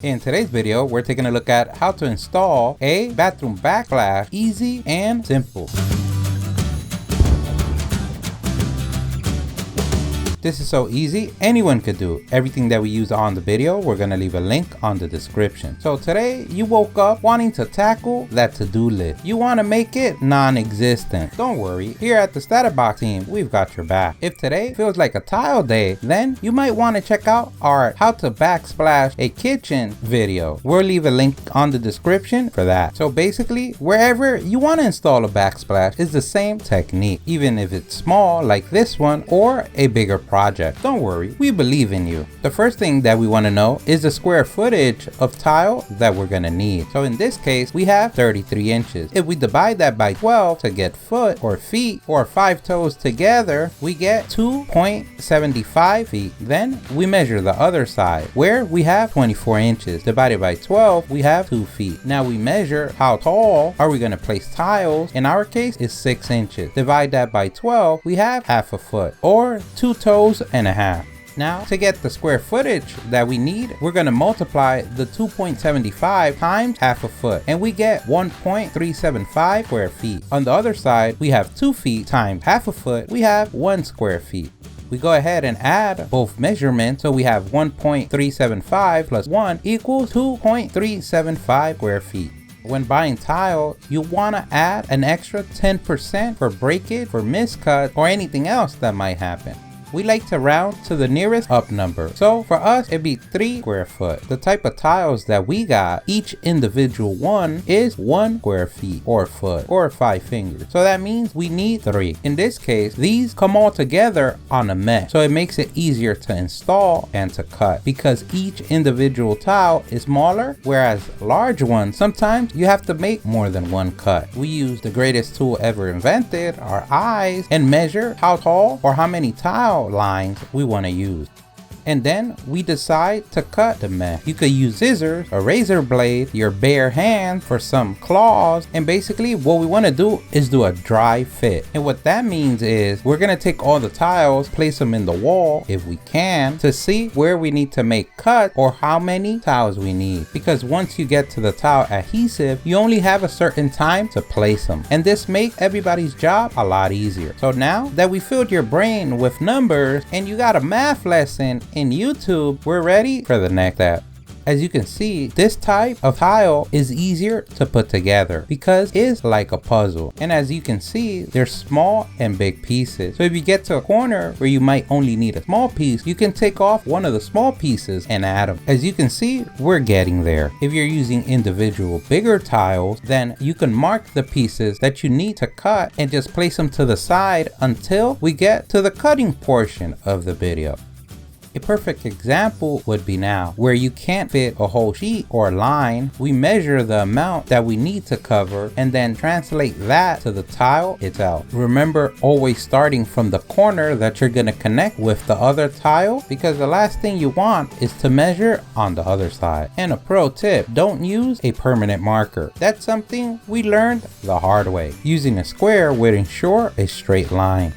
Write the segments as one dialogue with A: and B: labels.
A: In today's video, we're taking a look at how to install a bathroom backsplash, easy and simple. This is so easy, anyone could do. Everything that we use on the video, we're gonna leave a link on the description. So today, you woke up wanting to tackle that to-do list. You wanna make it non-existent. Don't worry, here at the StatUpBox team, we've got your back. If today feels like a tile day, then you might wanna check out our how to backsplash a kitchen video. We'll leave a link on the description for that. So basically, wherever you wanna install a backsplash is the same technique, even if it's small like this one or a bigger project. Don't worry, we believe in you. The first thing that we want to know is the square footage of tile that we're gonna need. So in this case, we have 33 inches. If we divide that by 12 to get foot or feet or 5 toes together, we get 2.75 feet. Then we measure the other side where we have 24 inches. Divided by 12, we have 2 feet. Now we measure how tall are we gonna place tiles. In our case, it's 6 inches. Divide that by 12, we have half a foot or 2 toes and a half. Now to get the square footage that we need, we're going to multiply the 2.75 times half a foot and we get 1.375 square feet. On the other side, we have 2 feet times half a foot, we have 1 square feet. We go ahead and add both measurements, so we have 1.375 plus 1 equals 2.375 square feet. When buying tile, you want to add an extra 10% for breakage, for miscut, or anything else that might happen. We like to round to the nearest up number. So for us, it'd be 3 square foot. The type of tiles that we got, each individual one is 1 square feet or foot or 5 fingers. So that means we need 3. In this case, these come all together on a mesh. So it makes it easier to install and to cut because each individual tile is smaller, whereas large ones, sometimes you have to make more than 1 cut. We use the greatest tool ever invented, our eyes, and measure how tall or how many tiles lines we want to use. And then we decide to cut the mesh. You could use scissors, a razor blade, your bare hand for some claws. And basically what we want to do is do a dry fit. And what that means is we're going to take all the tiles, place them in the wall if we can, to see where we need to make cut or how many tiles we need. Because once you get to the tile adhesive, you only have a certain time to place them. And this makes everybody's job a lot easier. So now that we filled your brain with numbers and you got a math lesson in YouTube, we're ready for the next step. As you can see, this type of tile is easier to put together because it's like a puzzle. And as you can see, there's small and big pieces. So if you get to a corner where you might only need a small piece, you can take off one of the small pieces and add them. As you can see, we're getting there. If you're using individual bigger tiles, then you can mark the pieces that you need to cut and just place them to the side until we get to the cutting portion of the video. A perfect example would be now, where you can't fit a whole sheet or line. We measure the amount that we need to cover and then translate that to the tile itself. Remember, always starting from the corner that you're going to connect with the other tile, because the last thing you want is to measure on the other side. And a pro tip, don't use a permanent marker. That's something we learned the hard way. Using a square would ensure a straight line.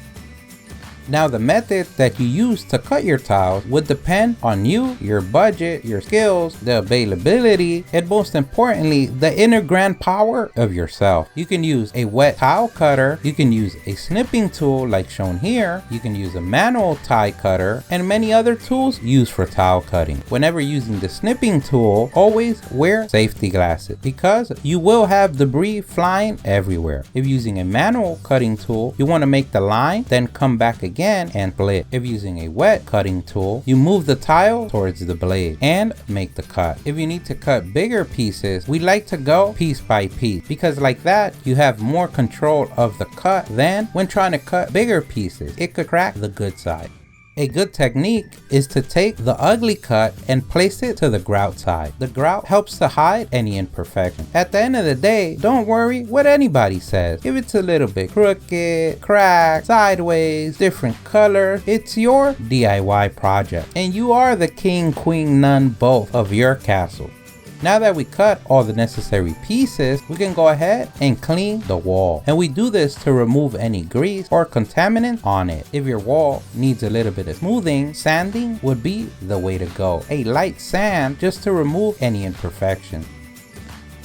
A: Now the method that you use to cut your tiles would depend on you, your budget, your skills, the availability, and most importantly, the inner grand power of yourself. You can use a wet tile cutter, you can use a snipping tool like shown here, you can use a manual tie cutter, and many other tools used for tile cutting. Whenever using the snipping tool, always wear safety glasses because you will have debris flying everywhere. If using a manual cutting tool, you want to make the line, then come back again and split. If using a wet cutting tool, you move the tile towards the blade and make the cut. If you need to cut bigger pieces, we like to go piece by piece because like that you have more control of the cut than when trying to cut bigger pieces. It could crack the good side. A good technique is to take the ugly cut and place it to the grout side. The grout helps to hide any imperfection. At the end of the day, don't worry what anybody says. If it's a little bit crooked, cracked, sideways, different color, it's your DIY project. And you are the king, queen, nun, both of your castle. Now that we cut all the necessary pieces, we can go ahead and clean the wall. And we do this to remove any grease or contaminant on it. If your wall needs a little bit of smoothing, sanding would be the way to go. A light sand just to remove any imperfection.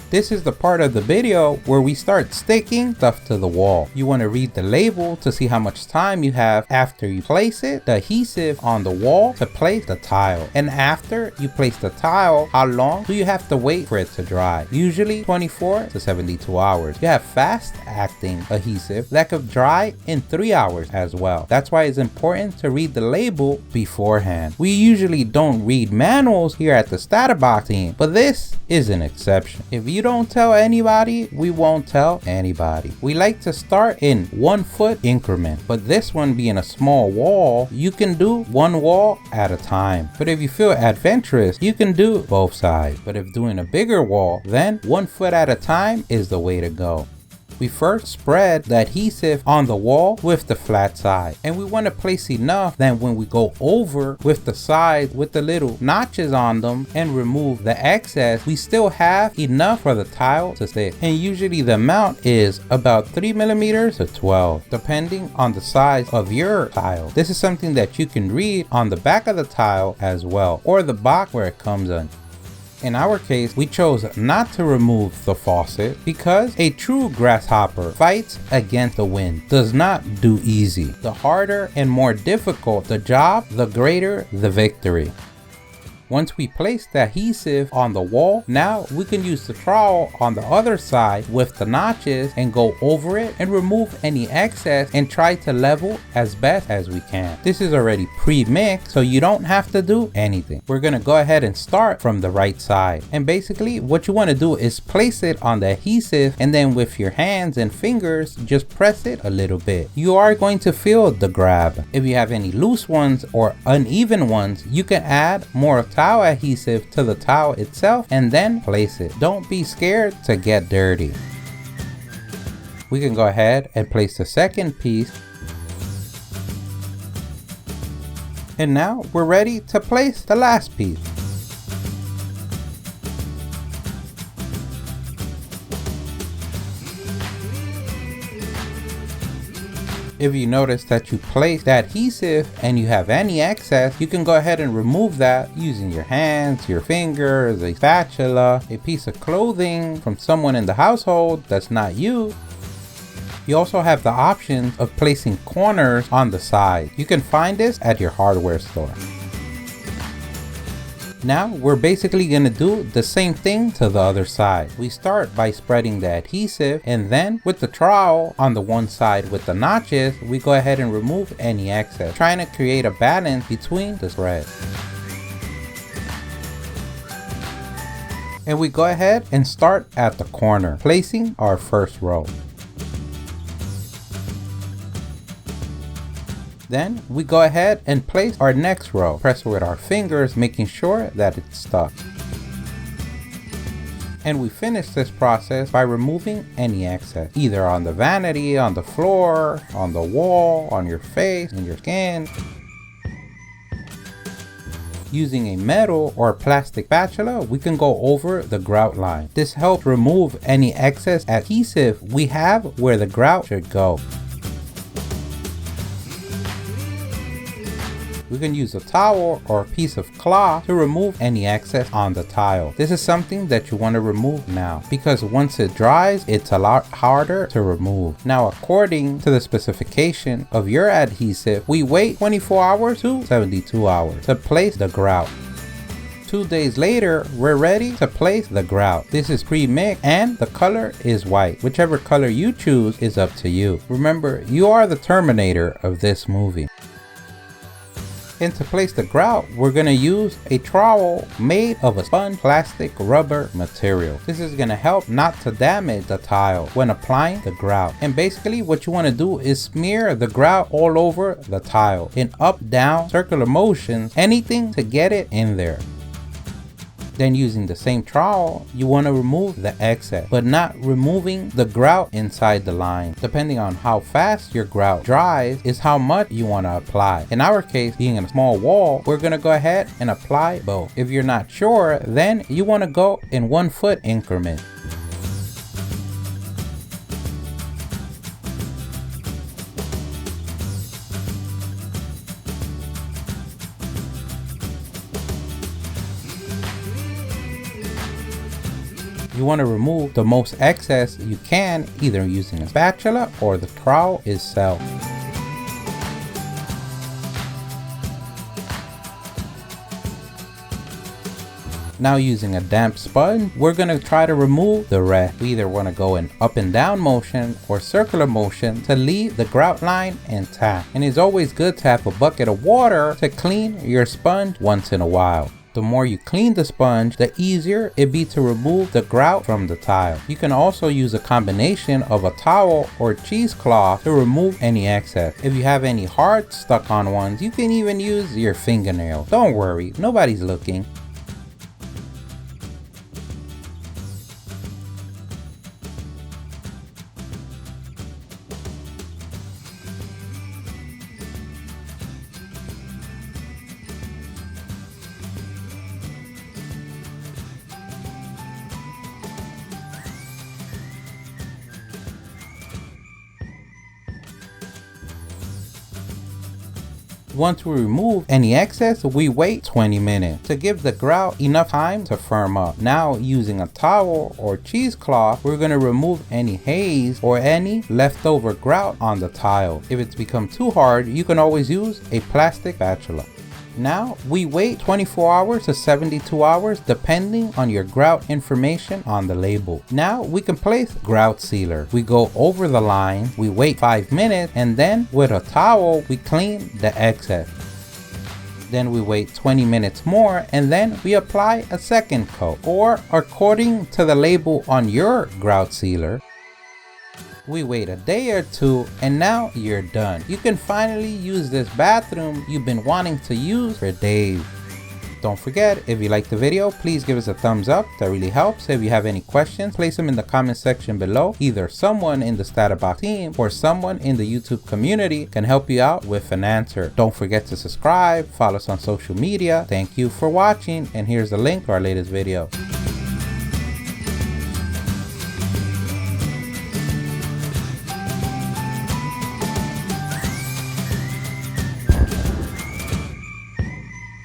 A: This is the part of the video where we start sticking stuff to the wall. You want to read the label to see how much time you have after you place it, the adhesive on the wall to place the tile. And after you place the tile, how long do you have to wait for it to dry? Usually 24 to 72 hours. You have fast acting adhesive that could dry in 3 hours as well. That's why it's important to read the label beforehand. We usually don't read manuals here at the StatUpBox team, but this is an exception. If you don't tell anybody, we won't tell anybody. We like to start in 1 foot increment, but this one being a small wall, you can do 1 wall at a time. But if you feel adventurous, you can do both sides. But if doing a bigger wall, then 1 foot at a time is the way to go. We first spread the adhesive on the wall with the flat side, and we want to place enough that when we go over with the sides with the little notches on them and remove the excess, we still have enough for the tile to stick. And usually the amount is about 3 millimeters to 12, depending on the size of your tile. This is something that you can read on the back of the tile as well, or the box where it comes in. In our case, we chose not to remove the faucet because a true grasshopper fights against the wind, does not do easy. The harder and more difficult the job, the greater the victory. Once we place the adhesive on the wall, now we can use the trowel on the other side with the notches and go over it and remove any excess and try to level as best as we can. This is already pre-mixed, so you don't have to do anything. We're gonna go ahead and start from the right side. And basically what you wanna do is place it on the adhesive, and then with your hands and fingers, just press it a little bit. You are going to feel the grab. If you have any loose ones or uneven ones, you can add more towel adhesive to the towel itself and then place it. Don't be scared to get dirty. We can go ahead and place the second piece. And now we're ready to place the last piece. If you notice that you place the adhesive and you have any excess, you can go ahead and remove that using your hands, your fingers, a spatula, a piece of clothing from someone in the household that's not you. You also have the option of placing corners on the side. You can find this at your hardware store. Now we're basically gonna do the same thing to the other side. We start by spreading the adhesive, and then with the trowel on the one side with the notches, we go ahead and remove any excess, trying to create a balance between the spread. And we go ahead and start at the corner, placing our first row. Then we go ahead and place our next row. Press with our fingers, making sure that it's stuck. And we finish this process by removing any excess, either on the vanity, on the floor, on the wall, on your face, and your skin. Using a metal or plastic spatula, we can go over the grout line. This helps remove any excess adhesive we have where the grout should go. We can use a towel or a piece of cloth to remove any excess on the tile. This is something that you want to remove now, because once it dries, it's a lot harder to remove. Now, according to the specification of your adhesive, we wait 24 hours to 72 hours to place the grout. 2 days later, we're ready to place the grout. This is pre-mixed and the color is white. Whichever color you choose is up to you. Remember, you are the Terminator of this movie. And to place the grout, we're gonna use a trowel made of a spun plastic rubber material. This is gonna help not to damage the tile when applying the grout. And basically what you wanna do is smear the grout all over the tile in up, down, circular motions, anything to get it in there. Then using the same trowel, you want to remove the excess, but not removing the grout inside the line. Depending on how fast your grout dries is how much you want to apply. In our case, being in a small wall, we're going to go ahead and apply both. If you're not sure, then you want to go in 1 foot increments. You want to remove the most excess you can, either using a spatula or the trowel itself. Now using a damp sponge, we're going to try to remove the rest. We either want to go in up and down motion or circular motion to leave the grout line intact. And it's always good to have a bucket of water to clean your sponge once in a while. The more you clean the sponge, the easier it be to remove the grout from the tile. You can also use a combination of a towel or cheesecloth to remove any excess. If you have any hard stuck on ones, you can even use your fingernail. Don't worry, nobody's looking. Once we remove any excess, we wait 20 minutes to give the grout enough time to firm up. Now using a towel or cheesecloth, we're going to remove any haze or any leftover grout on the tile. If it's become too hard, you can always use a plastic spatula. Now we wait 24 hours to 72 hours depending on your grout information on the label. Now we can place grout sealer. We go over the line, we wait 5 minutes, and then with a towel we clean the excess. Then we wait 20 minutes more and then we apply a second coat, or according to the label on your grout sealer. We wait a day or two and now you're done. You can finally use this bathroom you've been wanting to use for days. Don't forget, if you liked the video, please give us a thumbs up. That really helps. If you have any questions, place them in the comment section below. Either someone in the StatUpBox team or someone in the YouTube community can help you out with an answer. Don't forget to subscribe, follow us on social media. Thank you for watching, and here's the link to our latest video.